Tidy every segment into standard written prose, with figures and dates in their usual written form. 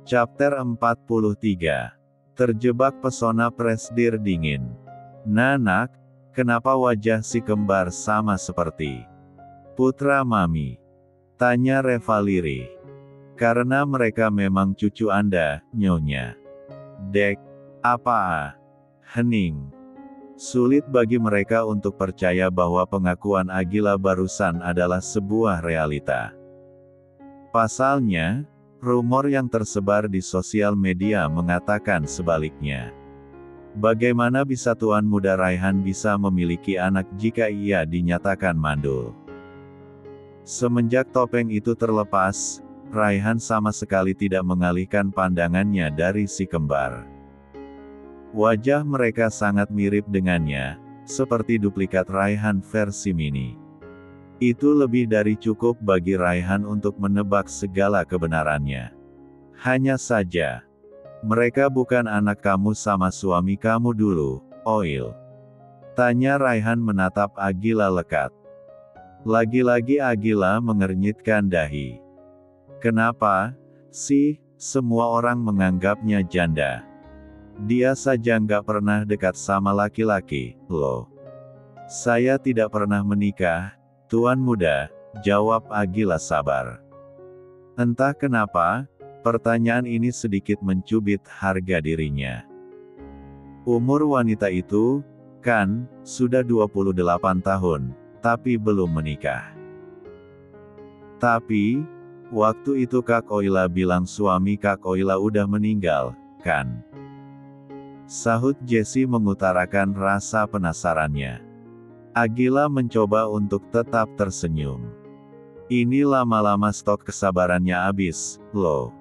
Chapter 43. Terjebak pesona presdir dingin. Nak, kenapa wajah si kembar sama seperti putra Mami? Tanya Reva lirih. Karena mereka memang cucu Anda, Nyonya. Dek, apa? Hening. Sulit bagi mereka untuk percaya bahwa pengakuan Agila barusan adalah sebuah realita. Pasalnya, rumor yang tersebar di sosial media mengatakan sebaliknya. Bagaimana bisa Tuan Muda Raihan bisa memiliki anak jika ia dinyatakan mandul? Semenjak topeng itu terlepas, Raihan sama sekali tidak mengalihkan pandangannya dari si kembar. Wajah mereka sangat mirip dengannya, seperti duplikat Raihan versi mini. Itu lebih dari cukup bagi Raihan untuk menebak segala kebenarannya. Hanya saja, mereka bukan anak kamu sama suami kamu dulu, Oil. Tanya Raihan menatap Agila lekat. Lagi-lagi Agila mengernyitkan dahi. Kenapa sih semua orang menganggapnya janda? Dia saja nggak pernah dekat sama laki-laki, loh. Saya tidak pernah menikah, Tuan Muda, jawab Agila sabar. Entah kenapa, pertanyaan ini sedikit mencubit harga dirinya. Umur wanita itu, kan, sudah 28 tahun, tapi belum menikah. Tapi, waktu itu Kak Oila bilang suami Kak Oila udah meninggal, kan? Sahut Jesse mengutarakan rasa penasarannya. Agila mencoba untuk tetap tersenyum. Ini lama-lama stok kesabarannya habis, loh.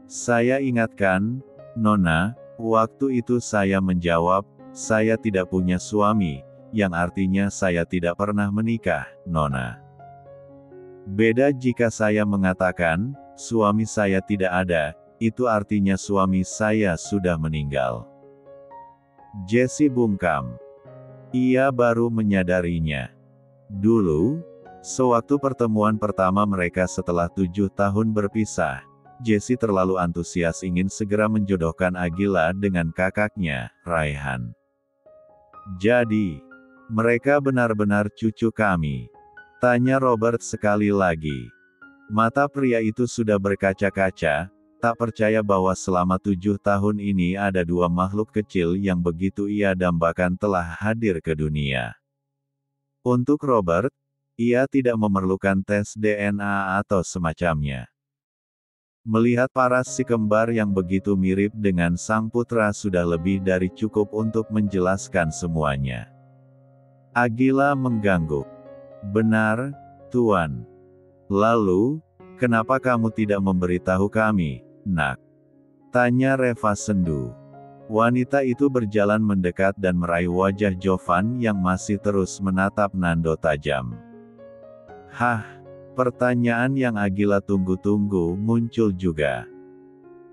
Saya ingatkan, Nona, waktu itu saya menjawab, saya tidak punya suami, yang artinya saya tidak pernah menikah, Nona. Beda jika saya mengatakan, suami saya tidak ada, itu artinya suami saya sudah meninggal. Jesse bungkam. Ia baru menyadarinya. Dulu, sewaktu pertemuan pertama mereka setelah 7 tahun berpisah, Jesse terlalu antusias ingin segera menjodohkan Agila dengan kakaknya, Raihan. Jadi, mereka benar-benar cucu kami? Tanya Robert sekali lagi. Mata pria itu sudah berkaca-kaca, tak percaya bahwa selama 7 tahun ini ada 2 makhluk kecil yang begitu ia dambakan telah hadir ke dunia. Untuk Robert, ia tidak memerlukan tes DNA atau semacamnya. Melihat paras si kembar yang begitu mirip dengan sang putra sudah lebih dari cukup untuk menjelaskan semuanya. Agila mengangguk. Benar, Tuan. Lalu, kenapa kamu tidak memberitahu kami, Nak? Tanya Reva sendu. Wanita itu berjalan mendekat dan meraih wajah Jovan yang masih terus menatap Nando tajam. Hah, pertanyaan yang Agila tunggu-tunggu muncul juga.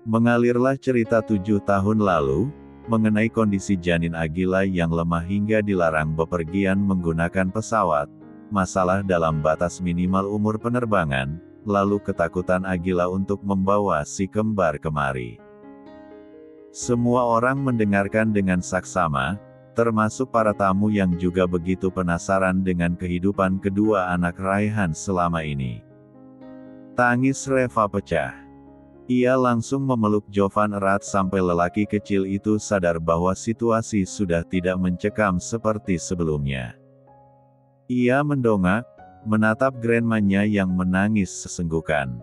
Mengalirlah cerita 7 tahun lalu, mengenai kondisi janin Agila yang lemah hingga dilarang bepergian menggunakan pesawat, masalah dalam batas minimal umur penerbangan, lalu ketakutan Agila untuk membawa si kembar kemari. Semua orang mendengarkan dengan saksama, termasuk para tamu yang juga begitu penasaran dengan kehidupan kedua anak Raihan selama ini. Tangis Reva pecah. Ia langsung memeluk Jovan erat sampai lelaki kecil itu sadar bahwa situasi sudah tidak mencekam seperti sebelumnya. Ia mendongak, menatap grandma-nya yang menangis sesenggukan.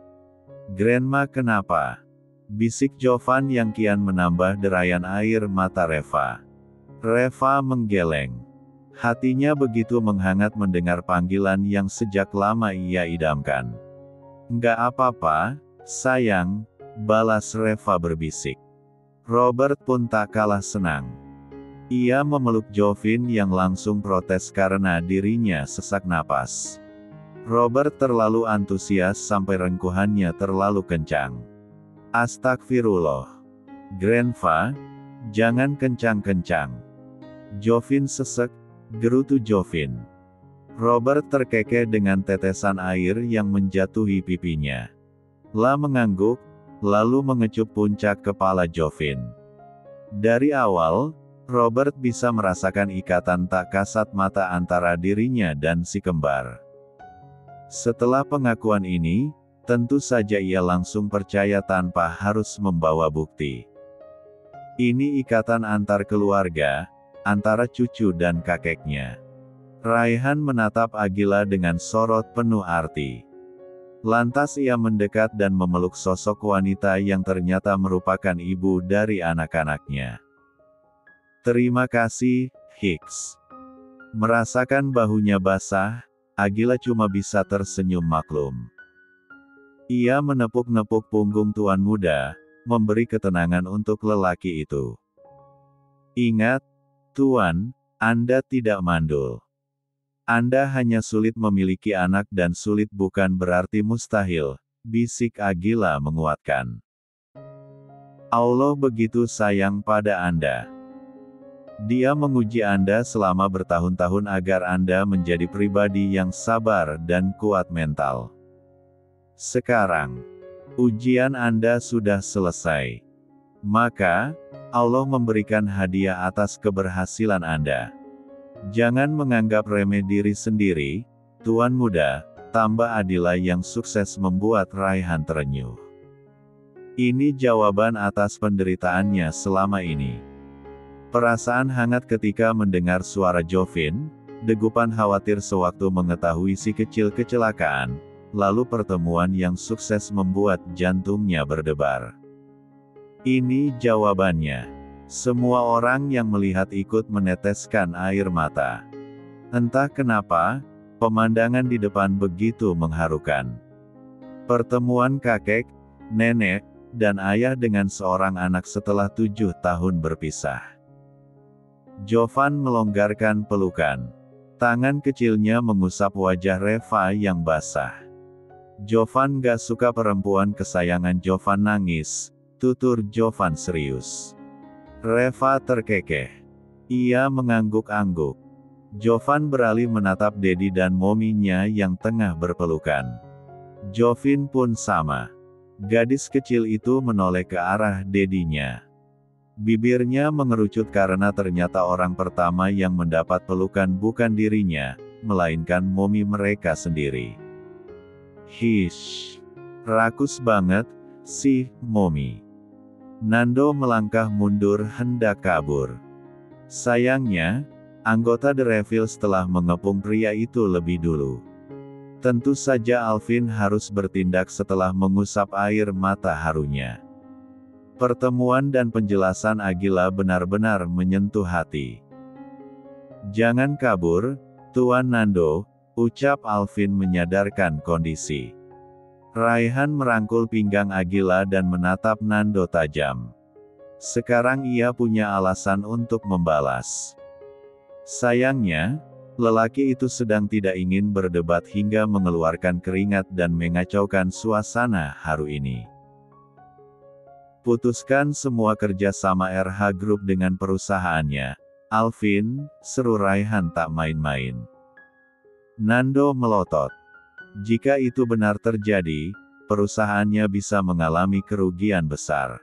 Grandma kenapa? Bisik Jovan yang kian menambah derayan air mata Reva. Reva menggeleng. Hatinya begitu menghangat mendengar panggilan yang sejak lama ia idamkan. Nggak apa-apa, sayang, balas Reva berbisik. Robert pun tak kalah senang. Ia memeluk Jovin yang langsung protes karena dirinya sesak napas. Robert terlalu antusias sampai rengkuhannya terlalu kencang. Astagfirullah. Grandpa, jangan kencang-kencang. Jovin sesek, gerutu Jovin. Robert terkekeh dengan tetesan air yang menjatuhi pipinya. La mengangguk, lalu mengecup puncak kepala Jovin. Dari awal, Robert bisa merasakan ikatan tak kasat mata antara dirinya dan si kembar. Setelah pengakuan ini, tentu saja ia langsung percaya tanpa harus membawa bukti. Ini ikatan antar keluarga, antara cucu dan kakeknya. Raihan menatap Agila dengan sorot penuh arti. Lantas ia mendekat dan memeluk sosok wanita yang ternyata merupakan ibu dari anak-anaknya. Terima kasih, Hicks. Merasakan bahunya basah, Agila cuma bisa tersenyum maklum. Ia menepuk-nepuk punggung tuan muda, memberi ketenangan untuk lelaki itu. Ingat, Tuan, Anda tidak mandul. Anda hanya sulit memiliki anak dan sulit bukan berarti mustahil, bisik Agila menguatkan. Allah begitu sayang pada Anda. Dia menguji Anda selama bertahun-tahun agar Anda menjadi pribadi yang sabar dan kuat mental. Sekarang, ujian Anda sudah selesai. Maka, Allah memberikan hadiah atas keberhasilan Anda. Jangan menganggap remeh diri sendiri, Tuan muda, tambah Adila yang sukses membuat Raihan terenyuh. Ini jawaban atas penderitaannya selama ini. Perasaan hangat ketika mendengar suara Jovin, degupan khawatir sewaktu mengetahui si kecil kecelakaan, lalu pertemuan yang sukses membuat jantungnya berdebar. Ini jawabannya. Semua orang yang melihat ikut meneteskan air mata. Entah kenapa, pemandangan di depan begitu mengharukan. Pertemuan kakek, nenek, dan ayah dengan seorang anak setelah 7 tahun berpisah. Jovan melonggarkan pelukan. Tangan kecilnya mengusap wajah Reva yang basah. Jovan gak suka perempuan kesayangan Jovan nangis, tutur Jovan serius. Reva terkekeh. Ia mengangguk-angguk. Jovan beralih menatap Dedi dan mominya yang tengah berpelukan. Jovin pun sama. Gadis kecil itu menoleh ke arah Dedinya. Bibirnya mengerucut karena ternyata orang pertama yang mendapat pelukan bukan dirinya, melainkan momi mereka sendiri. Hish. Rakus banget, sih, momi. Nando melangkah mundur hendak kabur. Sayangnya, anggota The Revils telah mengepung pria itu lebih dulu. Tentu saja Alvin harus bertindak setelah mengusap air mata harunya. Pertemuan dan penjelasan Agila benar-benar menyentuh hati. Jangan kabur, Tuan Nando, ucap Alvin menyadarkan kondisi. Raihan merangkul pinggang Agila dan menatap Nando tajam. Sekarang ia punya alasan untuk membalas. Sayangnya, lelaki itu sedang tidak ingin berdebat hingga mengeluarkan keringat dan mengacaukan suasana haru ini. Putuskan semua kerja sama RH Group dengan perusahaannya, Alvin, seru Raihan tak main-main. Nando melotot. Jika itu benar terjadi, perusahaannya bisa mengalami kerugian besar.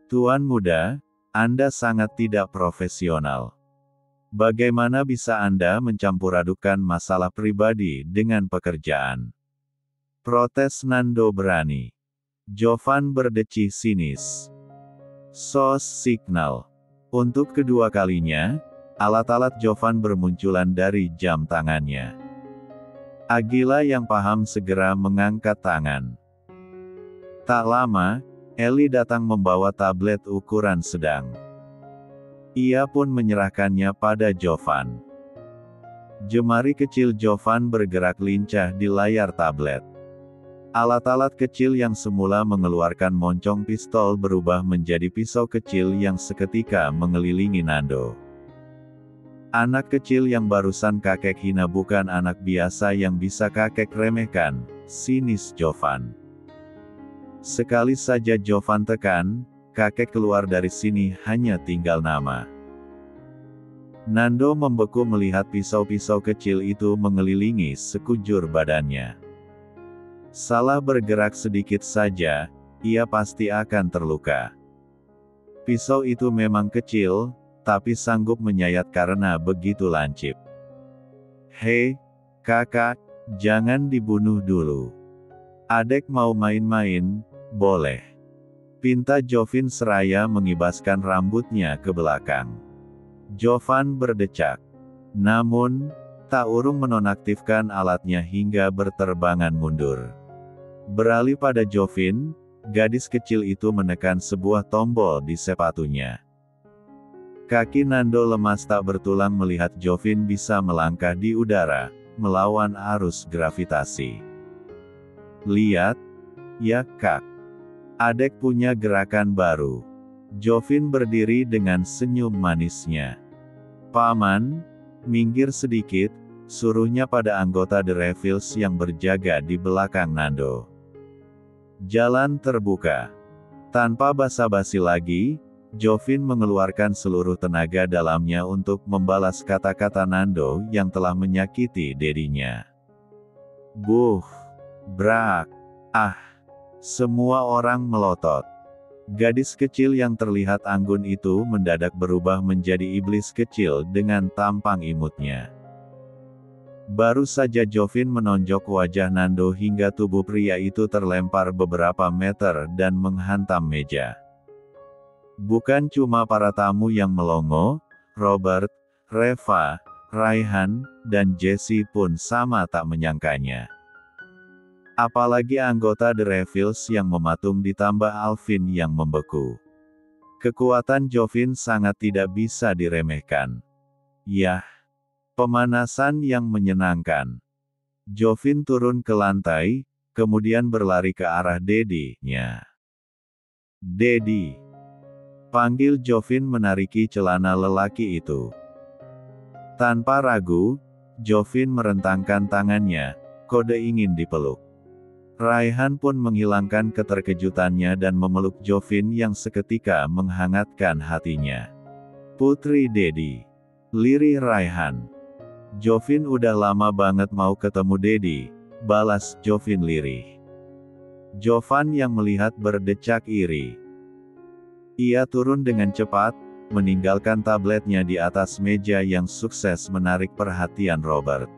Tuan muda, Anda sangat tidak profesional. Bagaimana bisa Anda mencampur-adukan masalah pribadi dengan pekerjaan? Protes Nando berani. Jovan berdecih sinis. SOS signal. Untuk kedua kalinya, alat-alat Jovan bermunculan dari jam tangannya. Agila yang paham segera mengangkat tangan. Tak lama, Eli datang membawa tablet ukuran sedang. Ia pun menyerahkannya pada Jovan. Jemari kecil Jovan bergerak lincah di layar tablet. Alat-alat kecil yang semula mengeluarkan moncong pistol berubah menjadi pisau kecil yang seketika mengelilingi Nando. Anak kecil yang barusan kakek hina bukan anak biasa yang bisa kakek remehkan, sinis Jovan. Sekali saja Jovan tekan, kakek keluar dari sini hanya tinggal nama. Nando membeku melihat pisau-pisau kecil itu mengelilingi sekujur badannya. Salah bergerak sedikit saja, ia pasti akan terluka. Pisau itu memang kecil, tapi sanggup menyayat karena begitu lancip. Hei, kakak, jangan dibunuh dulu. Adek mau main-main, boleh. Pinta Jovin seraya mengibaskan rambutnya ke belakang. Jovan berdecak. Namun, tak urung menonaktifkan alatnya hingga berterbangan mundur. Beralih pada Jovin, gadis kecil itu menekan sebuah tombol di sepatunya. Kaki Nando lemas tak bertulang melihat Jovin bisa melangkah di udara, melawan arus gravitasi. Lihat, ya kak. Adek punya gerakan baru. Jovin berdiri dengan senyum manisnya. Paman, minggir sedikit, suruhnya pada anggota The Revils yang berjaga di belakang Nando. Jalan terbuka. Tanpa basa-basi lagi, Jovin mengeluarkan seluruh tenaga dalamnya untuk membalas kata-kata Nando yang telah menyakiti dedinya. Buh! Brak! Ah! Semua orang melotot. Gadis kecil yang terlihat anggun itu mendadak berubah menjadi iblis kecil dengan tampang imutnya. Baru saja Jovin menonjok wajah Nando hingga tubuh pria itu terlempar beberapa meter dan menghantam meja. Bukan cuma para tamu yang melongo, Robert, Reva, Raihan, dan Jesse pun sama tak menyangkanya. Apalagi anggota The Revils yang mematung ditambah Alvin yang membeku. Kekuatan Jovin sangat tidak bisa diremehkan. Yah! Pemanasan yang menyenangkan. Jovin turun ke lantai, kemudian berlari ke arah Dedi-nya. Dedi! Panggil Jovin menariki celana lelaki itu. Tanpa ragu, Jovin merentangkan tangannya, kode ingin dipeluk. Raihan pun menghilangkan keterkejutannya dan memeluk Jovin yang seketika menghangatkan hatinya. Putri Dedi. Lirih Raihan. Jovin udah lama banget mau ketemu Dedi, balas Jovin lirih. Jovan yang melihat berdecak iri. Ia turun dengan cepat, meninggalkan tabletnya di atas meja yang sukses menarik perhatian Robert.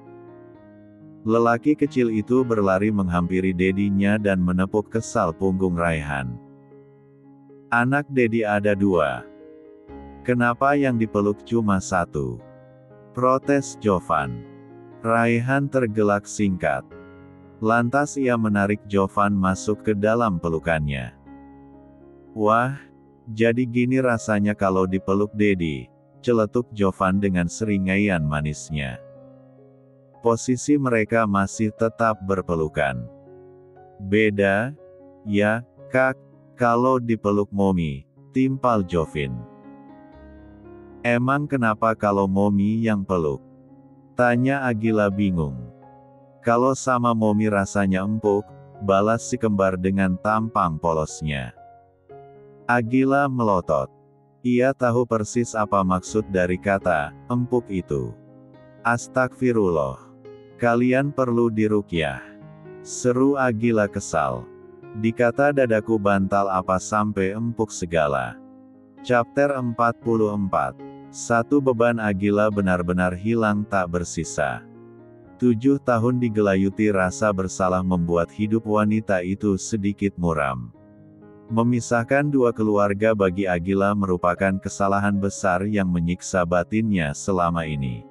Lelaki kecil itu berlari menghampiri Dedinya dan menepuk kesal punggung Raihan. Anak Dedi ada 2. Kenapa yang dipeluk cuma 1? Protes Jovan. Raihan tergelak singkat. Lantas ia menarik Jovan masuk ke dalam pelukannya. Wah, jadi gini rasanya kalau dipeluk Dedi, celetuk Jovan dengan seringaian manisnya. Posisi mereka masih tetap berpelukan. Beda, ya, kak, kalau dipeluk Momi, timpal Jovin. Emang kenapa kalau Momi yang peluk? Tanya Agila bingung. Kalau sama Momi rasanya empuk, balas si kembar dengan tampang polosnya. Agila melotot. Ia tahu persis apa maksud dari kata, empuk itu. Astagfirullah. Kalian perlu diruqyah. Seru Agila kesal. Dikata dadaku bantal apa sampai empuk segala. Chapter 44. Satu beban Agila benar-benar hilang tak bersisa. 7 tahun digelayuti rasa bersalah membuat hidup wanita itu sedikit muram. Memisahkan 2 keluarga bagi Agila merupakan kesalahan besar yang menyiksa batinnya selama ini.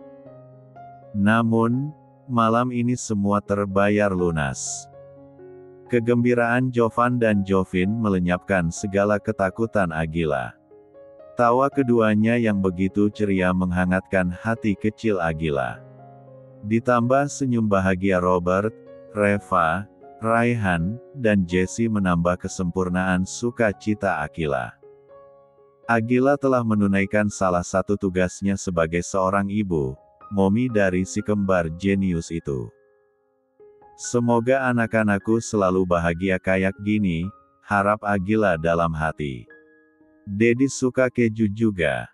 Namun, malam ini semua terbayar lunas. Kegembiraan Jovan dan Jovin melenyapkan segala ketakutan Agila. Tawa keduanya yang begitu ceria menghangatkan hati kecil Agila. Ditambah senyum bahagia Robert, Reva, Raihan, dan Jesse menambah kesempurnaan sukacita Agila. Agila telah menunaikan salah satu tugasnya sebagai seorang ibu, Momi dari si kembar jenius itu. Semoga anak-anakku selalu bahagia kayak gini, harap Agila dalam hati. Dedi suka keju juga.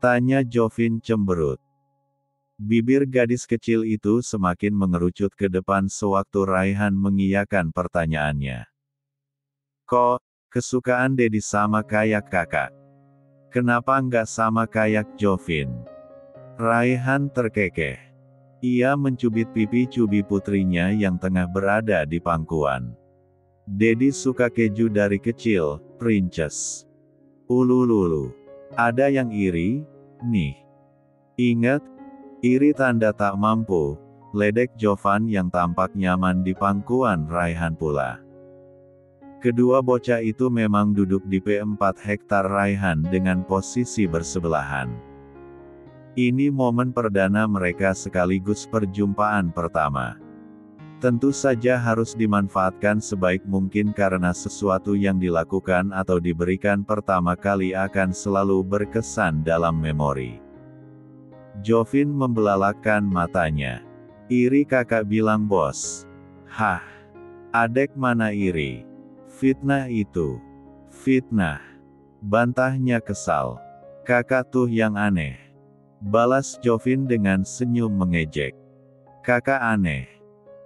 Tanya Jovin cemberut. Bibir gadis kecil itu semakin mengerucut ke depan sewaktu Raihan mengiyakan pertanyaannya. Kok, kesukaan Dedi sama kayak kakak? Kenapa nggak sama kayak Jovin? Raihan terkekeh. Ia mencubit pipi Cubi putrinya yang tengah berada di pangkuan. Dedi suka keju dari kecil, Princess. Ulululu. Ada yang iri, nih. Ingat, iri tanda tak mampu, ledek Jovan yang tampak nyaman di pangkuan Raihan pula. Kedua bocah itu memang duduk di P4 hektar Raihan dengan posisi bersebelahan. Ini momen perdana mereka sekaligus perjumpaan pertama. Tentu saja harus dimanfaatkan sebaik mungkin karena sesuatu yang dilakukan atau diberikan pertama kali akan selalu berkesan dalam memori. Jovin membelalakan matanya. Iri kakak bilang bos. Hah? Adek mana iri? Fitnah itu. Fitnah. Bantahnya kesal. Kakak tuh yang aneh. Balas Jovin dengan senyum mengejek. Kakak aneh.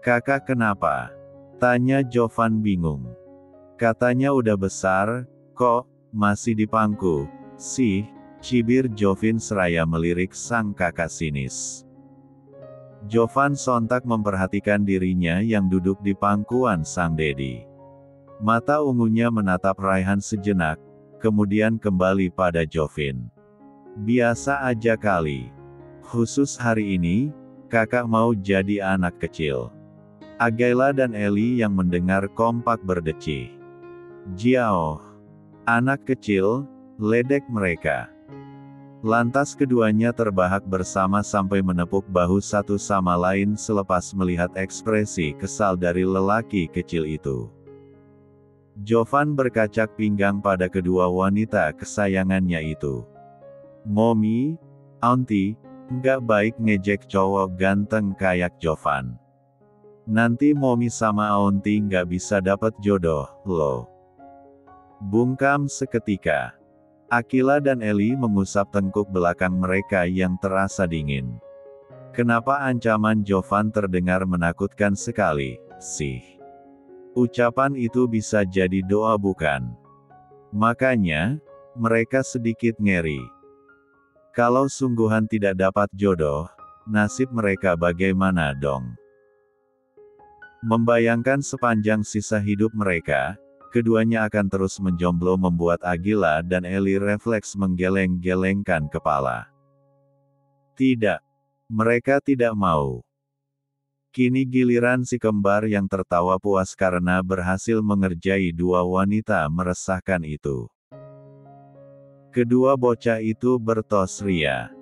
Kakak kenapa? Tanya Jovan bingung. Katanya udah besar, kok, masih di pangku, sih, cibir Jovin seraya melirik sang kakak sinis. Jovan sontak memperhatikan dirinya yang duduk di pangkuan sang Dedi. Mata ungunya menatap Raihan sejenak, kemudian kembali pada Jovin. Biasa aja kali. Khusus hari ini, kakak mau jadi anak kecil. Agaila dan Eli yang mendengar kompak berdecih. Jiao. Anak kecil, ledek mereka. Lantas keduanya terbahak bersama sampai menepuk bahu satu sama lain selepas melihat ekspresi kesal dari lelaki kecil itu. Jovan berkacak pinggang pada kedua wanita kesayangannya itu. Momi, Auntie, nggak baik ngejek cowok ganteng kayak Jovan. Nanti Momi sama Auntie nggak bisa dapat jodoh, loh. Bungkam seketika. Akila dan Eli mengusap tengkuk belakang mereka yang terasa dingin. Kenapa ancaman Jovan terdengar menakutkan sekali, sih? Ucapan itu bisa jadi doa bukan? Makanya, mereka sedikit ngeri. Kalau sungguhan tidak dapat jodoh, nasib mereka bagaimana dong? Membayangkan sepanjang sisa hidup mereka, keduanya akan terus menjomblo membuat Agila dan Eli refleks menggeleng-gelengkan kepala. Tidak. Mereka tidak mau. Kini giliran si kembar yang tertawa puas karena berhasil mengerjai dua wanita meresahkan itu. Kedua bocah itu bertos ria.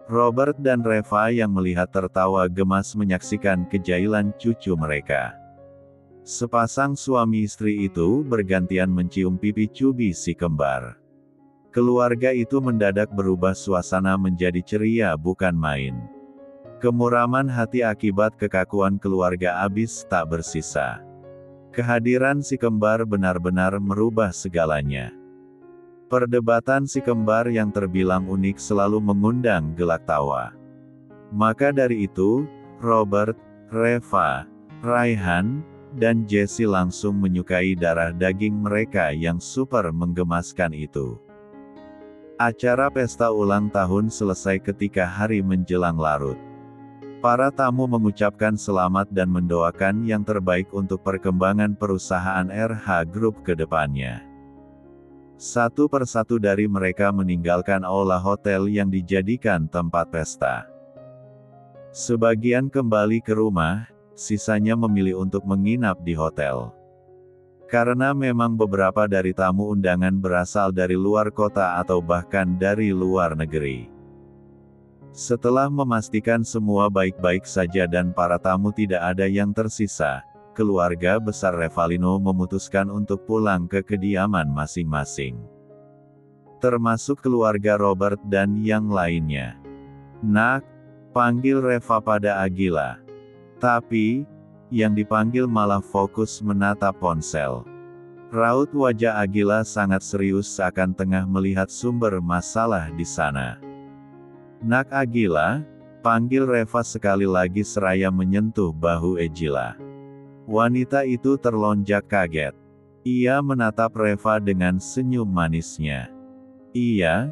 Robert dan Reva yang melihat tertawa gemas menyaksikan kejailan cucu mereka. Sepasang suami istri itu bergantian mencium pipi Cubi si kembar. Keluarga itu mendadak berubah suasana menjadi ceria bukan main. Kemuraman hati akibat kekakuan keluarga abis tak bersisa. Kehadiran si kembar benar-benar merubah segalanya. Perdebatan si kembar yang terbilang unik selalu mengundang gelak tawa. Maka dari itu, Robert, Reva, Raihan, dan Jessie langsung menyukai darah daging mereka yang super menggemaskan itu. Acara pesta ulang tahun selesai ketika hari menjelang larut. Para tamu mengucapkan selamat dan mendoakan yang terbaik untuk perkembangan perusahaan RH Group ke depannya. Satu persatu dari mereka meninggalkan aula hotel yang dijadikan tempat pesta. Sebagian kembali ke rumah, sisanya memilih untuk menginap di hotel. Karena memang beberapa dari tamu undangan berasal dari luar kota atau bahkan dari luar negeri. Setelah memastikan semua baik-baik saja dan para tamu tidak ada yang tersisa, keluarga besar Revalino memutuskan untuk pulang ke kediaman masing-masing. Termasuk keluarga Robert dan yang lainnya. Nak, panggil Reva pada Agila. Tapi, yang dipanggil malah fokus menatap ponsel. Raut wajah Agila sangat serius seakan tengah melihat sumber masalah di sana. Nak Agila, panggil Reva sekali lagi seraya menyentuh bahu Agila. Wanita itu terlonjak kaget. Ia menatap Reva dengan senyum manisnya. Iya,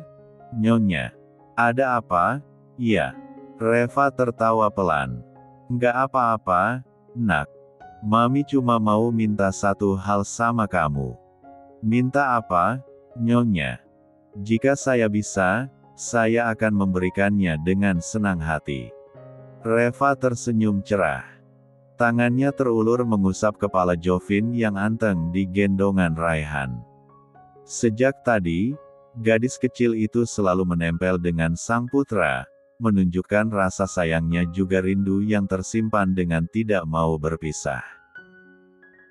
Nyonya. Ada apa? Iya. Reva tertawa pelan. Nggak apa-apa, Nak. Mami cuma mau minta satu hal sama kamu. Minta apa, Nyonya? Jika saya bisa, saya akan memberikannya dengan senang hati. Reva tersenyum cerah. Tangannya terulur mengusap kepala Jovin yang anteng di gendongan Raihan. Sejak tadi, gadis kecil itu selalu menempel dengan sang putra, menunjukkan rasa sayangnya juga rindu yang tersimpan dengan tidak mau berpisah.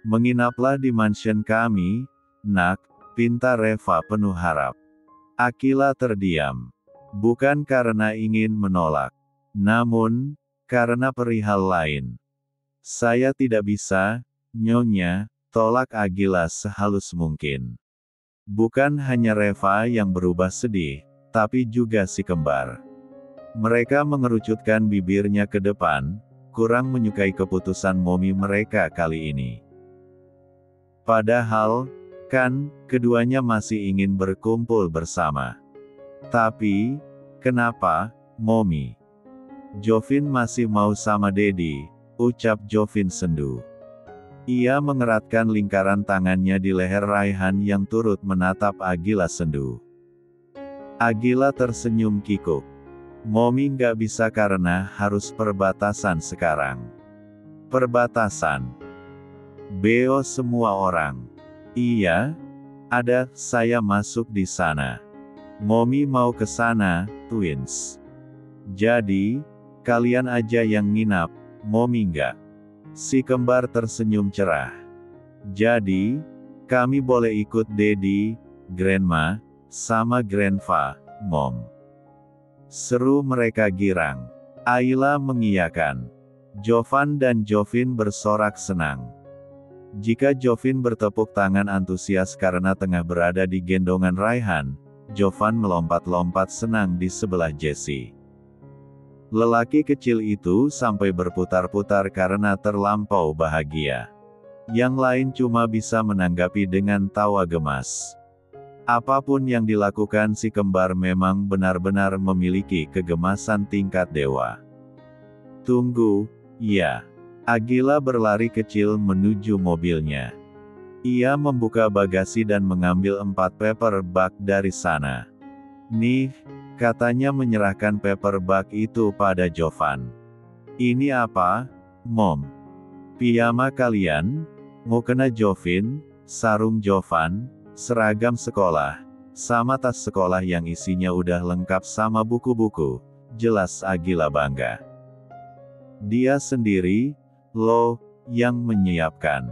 Menginaplah di mansion kami, Nak, pinta Reva penuh harap. Agila terdiam. Bukan karena ingin menolak, namun, karena perihal lain. Saya tidak bisa, Nyonya, tolak Agila sehalus mungkin. Bukan hanya Reva yang berubah sedih, tapi juga si kembar. Mereka mengerucutkan bibirnya ke depan, kurang menyukai keputusan Momi mereka kali ini. Padahal, kan, keduanya masih ingin berkumpul bersama. Tapi, kenapa, Momi? Jovin masih mau sama Dedi, ucap Jovin sendu. Ia mengeratkan lingkaran tangannya di leher Raihan yang turut menatap Agila sendu. Agila tersenyum kikuk. Momi nggak bisa karena harus perbatasan sekarang. Perbatasan. Beo semua orang. Iya, ada, saya masuk di sana. Momi mau ke sana, twins. Jadi, kalian aja yang nginap, Momi nggak. Si kembar tersenyum cerah. Jadi, kami boleh ikut Dedi, Grandma, sama Grandpa, Mom. Seru mereka girang. Ayla mengiyakan. Jovan dan Jovin bersorak senang. Jika Jovin bertepuk tangan antusias karena tengah berada di gendongan Raihan, Jovan melompat-lompat senang di sebelah Jessie. Lelaki kecil itu sampai berputar-putar karena terlampau bahagia. Yang lain cuma bisa menanggapi dengan tawa gemas. Apapun yang dilakukan si kembar memang benar-benar memiliki kegemasan tingkat dewa. Tunggu, ya. Agila berlari kecil menuju mobilnya. Ia membuka bagasi dan mengambil 4 paper bag dari sana. Nih, katanya menyerahkan paper bag itu pada Jovan. Ini apa, Mom? Piyama kalian? Mukena Jovin, sarung Jovan, seragam sekolah, sama tas sekolah yang isinya udah lengkap sama buku-buku, jelas Agila bangga. Dia sendiri, loh, yang menyiapkan.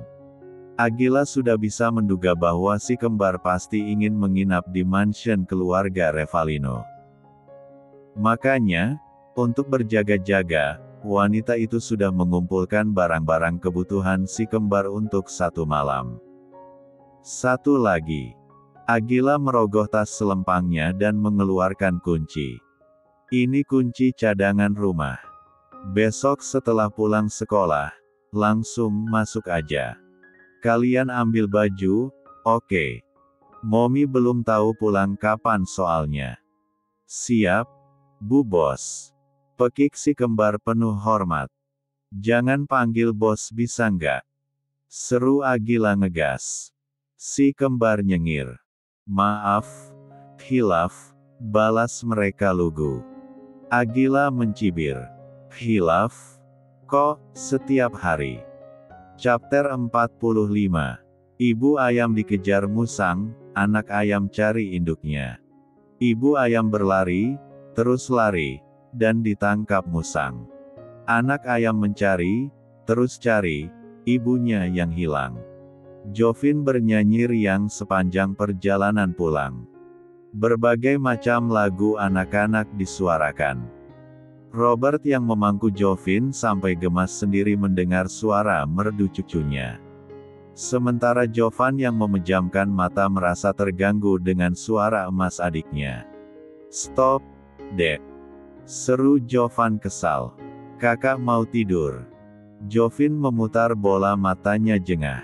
Agila sudah bisa menduga bahwa si kembar pasti ingin menginap di mansion keluarga Revalino. Makanya, untuk berjaga-jaga, wanita itu sudah mengumpulkan barang-barang kebutuhan si kembar untuk 1 malam. Satu lagi. Agila merogoh tas selempangnya dan mengeluarkan kunci. Ini kunci cadangan rumah. Besok setelah pulang sekolah, langsung masuk aja. Kalian ambil baju, oke? Momi belum tahu pulang kapan soalnya. Siap, Bu Bos. Pekik si kembar penuh hormat. Jangan panggil bos bisa nggak? Seru Agila ngegas. Si kembar nyengir. Maaf, hilaf, balas mereka lugu. Agila mencibir. Hilaf? Kok, setiap hari? Chapter 45. Ibu ayam dikejar musang, anak ayam cari induknya. Ibu ayam berlari, terus lari, dan ditangkap musang. Anak ayam mencari, terus cari, ibunya yang hilang. Jovin bernyanyi riang sepanjang perjalanan pulang. Berbagai macam lagu anak-anak disuarakan. Robert yang memangku Jovin sampai gemas sendiri mendengar suara merdu cucunya. Sementara Jovan yang memejamkan mata merasa terganggu dengan suara emas adiknya. Stop, Dek. Seru Jovan kesal. Kakak mau tidur. Jovin memutar bola matanya jengah.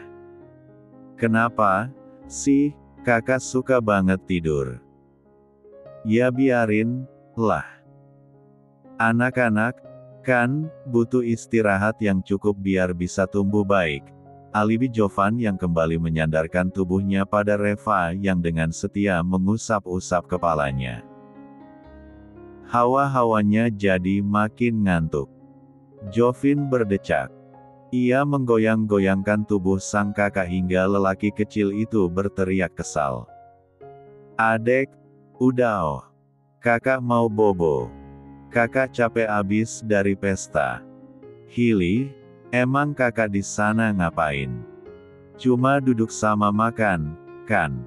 Kenapa sih, kakak suka banget tidur? Ya biarin lah. Anak-anak, kan, butuh istirahat yang cukup biar bisa tumbuh baik. Alibi Jovan yang kembali menyandarkan tubuhnya pada Reva yang dengan setia mengusap-usap kepalanya. Hawa-hawanya jadi makin ngantuk. Jovin berdecak. Ia menggoyang-goyangkan tubuh sang kakak hingga lelaki kecil itu berteriak kesal. Adek, udah oh. Kakak mau bobo. Kakak capek abis dari pesta. Hili, emang kakak di sana ngapain? Cuma duduk sama makan, kan?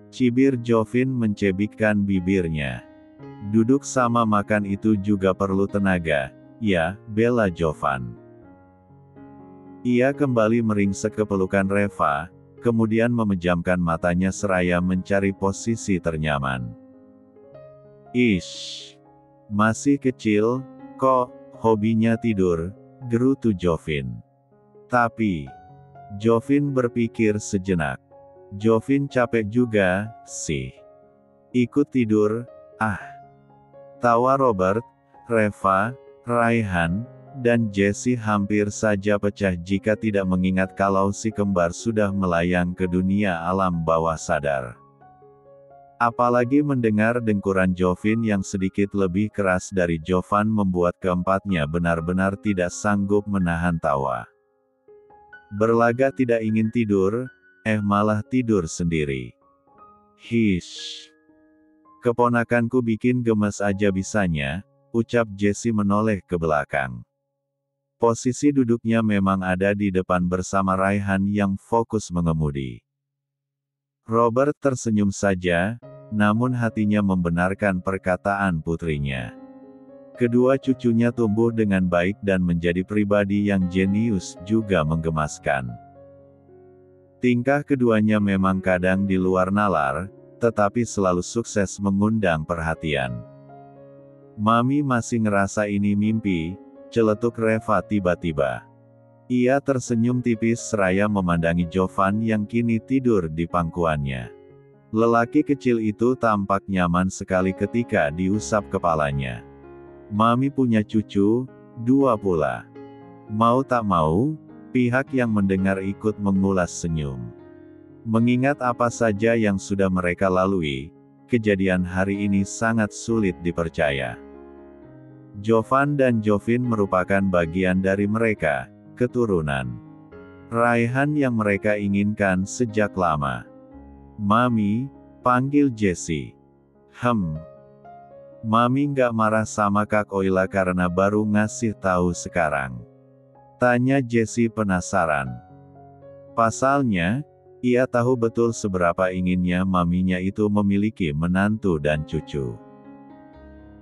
Cibir Jovin mencebikkan bibirnya. Duduk sama makan itu juga perlu tenaga, ya, bela Jovan. Ia kembali meringsek ke pelukan Reva, kemudian memejamkan matanya seraya mencari posisi ternyaman. Ish, masih kecil, kok, hobinya tidur, gerutu Jovin. Tapi, Jovin berpikir sejenak. Jovin capek juga, sih. Ikut tidur, ah. Tawa Robert, Reva, Raihan, dan Jessie hampir saja pecah jika tidak mengingat kalau si kembar sudah melayang ke dunia alam bawah sadar. Apalagi mendengar dengkuran Jovin yang sedikit lebih keras dari Jovan membuat keempatnya benar-benar tidak sanggup menahan tawa. Berlaga tidak ingin tidur, malah tidur sendiri. Hish. Keponakanku bikin gemes aja bisanya, ucap Jessie menoleh ke belakang. Posisi duduknya memang ada di depan bersama Raihan yang fokus mengemudi. Robert tersenyum saja, namun hatinya membenarkan perkataan putrinya. Kedua cucunya tumbuh dengan baik dan menjadi pribadi yang jenius juga menggemaskan. Tingkah keduanya memang kadang di luar nalar, tetapi selalu sukses mengundang perhatian. Mami masih ngerasa ini mimpi, celetuk Reva tiba-tiba. Ia tersenyum tipis seraya memandangi Jovan yang kini tidur di pangkuannya. Lelaki kecil itu tampak nyaman sekali ketika diusap kepalanya. Mami punya cucu, 2 pula. Mau tak mau, pihak yang mendengar ikut mengulas senyum. Mengingat apa saja yang sudah mereka lalui, kejadian hari ini sangat sulit dipercaya. Jovan dan Jovin merupakan bagian dari mereka, keturunan Raihan yang mereka inginkan sejak lama. Mami, panggil Jessie. Mami nggak marah sama Kak Oila karena baru ngasih tahu sekarang? Tanya Jessie penasaran. Pasalnya, ia tahu betul seberapa inginnya maminya itu memiliki menantu dan cucu.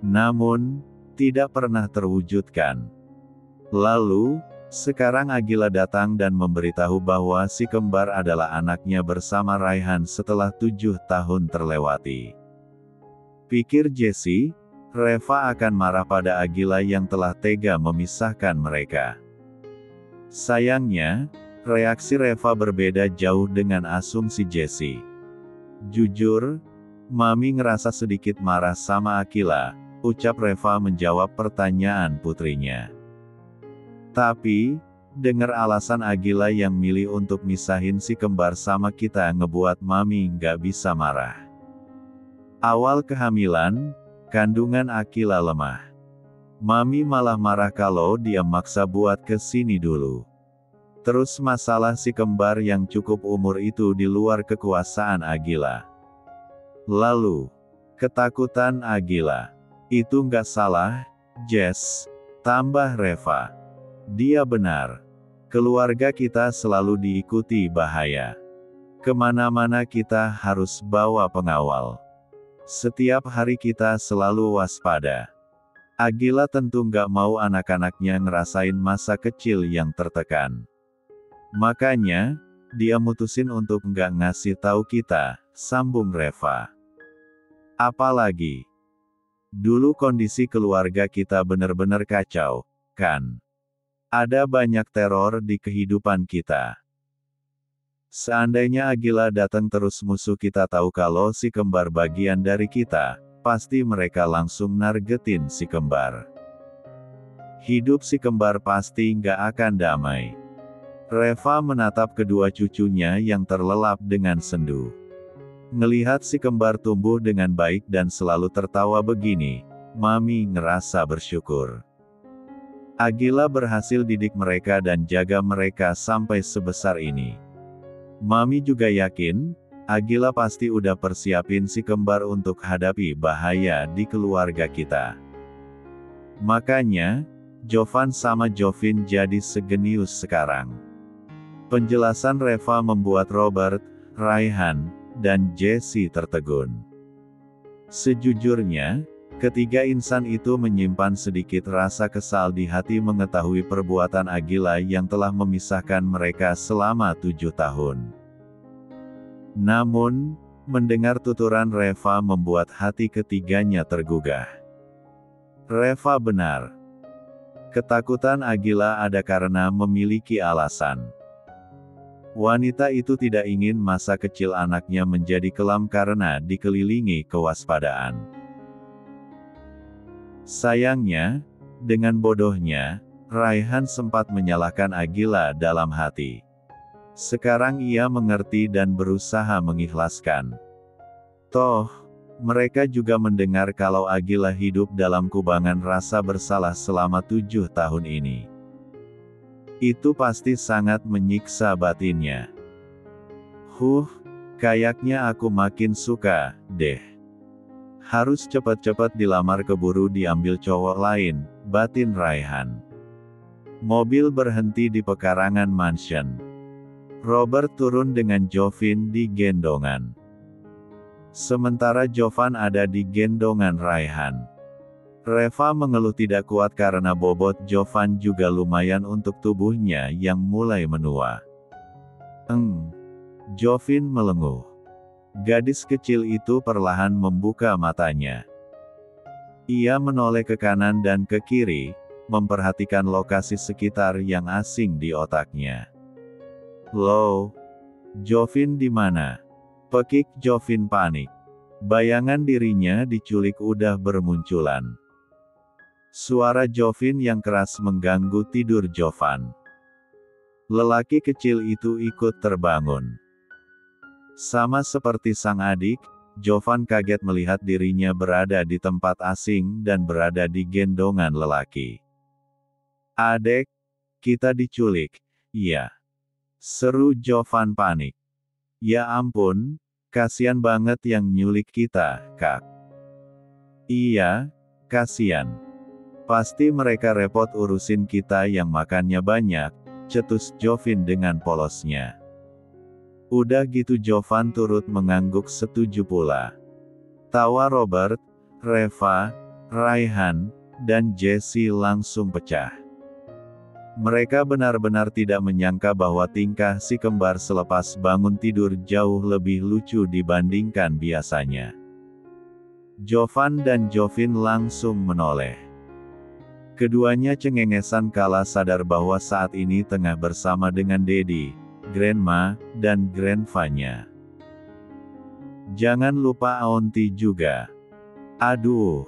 Namun, tidak pernah terwujudkan. Lalu, sekarang Agila datang dan memberitahu bahwa si kembar adalah anaknya bersama Raihan setelah 7 tahun terlewati. Pikir Jessie, Reva akan marah pada Agila yang telah tega memisahkan mereka. Sayangnya, reaksi Reva berbeda jauh dengan asumsi Jessie. Jujur, Mami ngerasa sedikit marah sama Agila, ucap Reva menjawab pertanyaan putrinya. Tapi, dengar alasan Agila yang milih untuk misahin si kembar sama kita ngebuat Mami nggak bisa marah. Awal kehamilan, kandungan Agila lemah. Mami malah marah kalau dia maksa buat kesini dulu. Terus masalah si kembar yang cukup umur itu di luar kekuasaan Agila. Lalu, ketakutan Agila. Itu nggak salah, Jess, tambah Reva. Dia benar. Keluarga kita selalu diikuti bahaya. Kemana-mana kita harus bawa pengawal. Setiap hari kita selalu waspada. Agila tentu nggak mau anak-anaknya ngerasain masa kecil yang tertekan. Makanya, dia mutusin untuk nggak ngasih tahu kita, sambung Reva. Apalagi, Dulu kondisi keluarga kita benar-benar kacau, kan? Ada banyak teror di kehidupan kita. Seandainya Agila datang terus musuh kita tahu kalau si kembar bagian dari kita, pasti mereka langsung nargetin si kembar. Hidup si kembar pasti nggak akan damai. Reva menatap kedua cucunya yang terlelap dengan sendu. Ngelihat si kembar tumbuh dengan baik dan selalu tertawa begini, Mami ngerasa bersyukur. Agila berhasil didik mereka dan jaga mereka sampai sebesar ini. Mami juga yakin, Agila pasti udah persiapin si kembar untuk hadapi bahaya di keluarga kita. Makanya, Jovan sama Jovin jadi segenius sekarang. Penjelasan Reva membuat Robert, Raihan, dan Jesse tertegun. Sejujurnya, ketiga insan itu menyimpan sedikit rasa kesal di hati mengetahui perbuatan Agila yang telah memisahkan mereka selama 7 tahun. Namun, mendengar tuturan Reva membuat hati ketiganya tergugah. Reva benar. Ketakutan Agila ada karena memiliki alasan. Wanita itu tidak ingin masa kecil anaknya menjadi kelam karena dikelilingi kewaspadaan. Sayangnya, dengan bodohnya, Raihan sempat menyalahkan Agila dalam hati. Sekarang ia mengerti dan berusaha mengikhlaskan. Toh, mereka juga mendengar kalau Agila hidup dalam kubangan rasa bersalah selama 7 tahun ini. Itu pasti sangat menyiksa batinnya. Kayaknya aku makin suka, deh. Harus cepat-cepat dilamar keburu diambil cowok lain, batin Raihan. Mobil berhenti di pekarangan mansion. Robert turun dengan Jovin di gendongan. Sementara Jovan ada di gendongan Raihan. Reva mengeluh tidak kuat karena bobot Jovan juga lumayan untuk tubuhnya yang mulai menua. Jovin melenguh. Gadis kecil itu perlahan membuka matanya. Ia menoleh ke kanan dan ke kiri, memperhatikan lokasi sekitar yang asing di otaknya. Loh, Jovin di mana? Pekik Jovin panik. Bayangan dirinya diculik udah bermunculan. Suara Jovin yang keras mengganggu tidur Jovan. Lelaki kecil itu ikut terbangun. Sama seperti sang adik, Jovan kaget melihat dirinya berada di tempat asing dan berada di gendongan lelaki. "Adek, kita diculik." "Iya," seru Jovan panik. "Ya ampun, kasian banget yang nyulik kita, Kak." "Iya, kasian. Pasti mereka repot urusin kita yang makannya banyak," cetus Jovin dengan polosnya. Udah gitu Jovan turut mengangguk setuju pula. Tawa Robert, Reva, Raihan, dan Jesse langsung pecah. Mereka benar-benar tidak menyangka bahwa tingkah si kembar selepas bangun tidur jauh lebih lucu dibandingkan biasanya. Jovan dan Jovin langsung menoleh. Keduanya cengengesan kala sadar bahwa saat ini tengah bersama dengan Daddy, Grandma, dan Grandpa-nya. Jangan lupa Auntie juga. Aduh.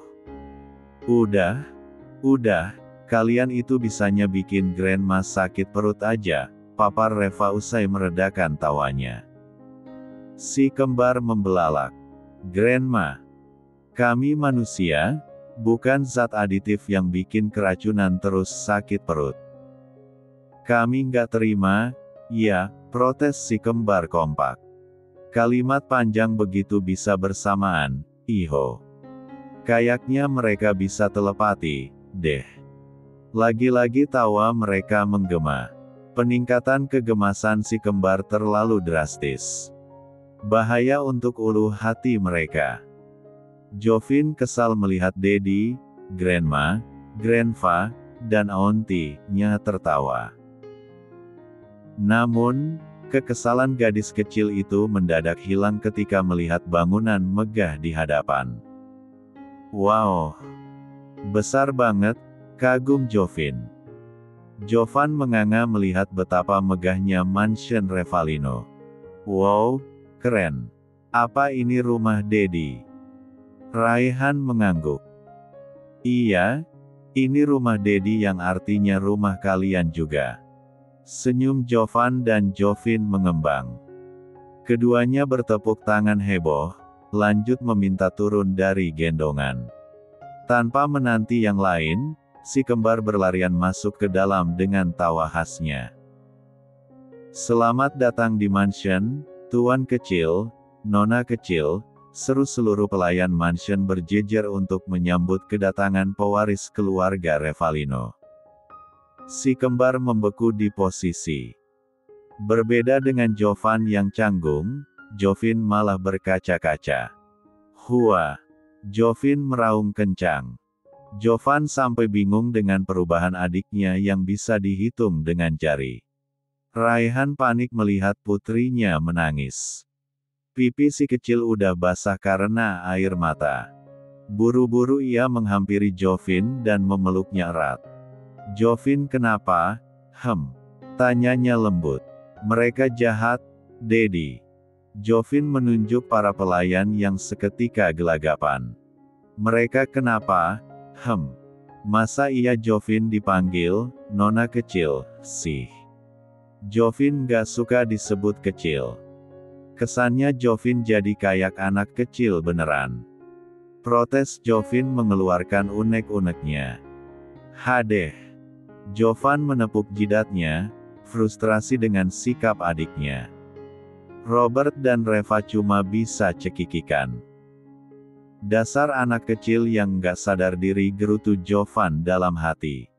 Udah, kalian itu bisanya bikin Grandma sakit perut aja, papar Reva usai meredakan tawanya. Si kembar membelalak. Grandma, kami manusia, bukan zat aditif yang bikin keracunan terus sakit perut. Kami nggak terima, ya, protes si kembar kompak. Kalimat panjang begitu bisa bersamaan, iho. Kayaknya mereka bisa telepati, deh. Lagi-lagi tawa mereka menggema. Peningkatan kegemasan si kembar terlalu drastis. Bahaya untuk ulu hati mereka. Jovin kesal melihat Daddy, Grandma, Grandpa, dan Auntie-nya tertawa. Namun, kekesalan gadis kecil itu mendadak hilang ketika melihat bangunan megah di hadapan. Wow, besar banget, kagum Jovin. Jovan menganga melihat betapa megahnya mansion Revalino. Wow, keren. Apa ini rumah Dedi? Raihan mengangguk. Iya, ini rumah Dedi yang artinya rumah kalian juga. Senyum Jovan dan Jovin mengembang. Keduanya bertepuk tangan heboh, lanjut meminta turun dari gendongan. Tanpa menanti yang lain, si kembar berlarian masuk ke dalam dengan tawa khasnya. Selamat datang di mansion, Tuan Kecil, Nona Kecil, seru seluruh pelayan mansion berjejer untuk menyambut kedatangan pewaris keluarga Revalino. Si kembar membeku di posisi. Berbeda dengan Jovan yang canggung, Jovin malah berkaca-kaca. Hua! Jovin meraung kencang. Jovan sampai bingung dengan perubahan adiknya yang bisa dihitung dengan jari. Raihan panik melihat putrinya menangis. Pipi si kecil udah basah karena air mata. Buru-buru ia menghampiri Jovin dan memeluknya erat. Jovin kenapa? Tanyanya lembut. Mereka jahat, Dedi. Jovin menunjuk para pelayan yang seketika gelagapan. Mereka kenapa? Masa iya Jovin dipanggil, Nona Kecil, sih? Jovin gak suka disebut kecil. Kesannya Jovin jadi kayak anak kecil beneran. Protes Jovin mengeluarkan unek-uneknya. Hadeh. Jovan menepuk jidatnya, frustrasi dengan sikap adiknya. Robert dan Reva cuma bisa cekikikan. Dasar anak kecil yang gak sadar diri, gerutu Jovan dalam hati.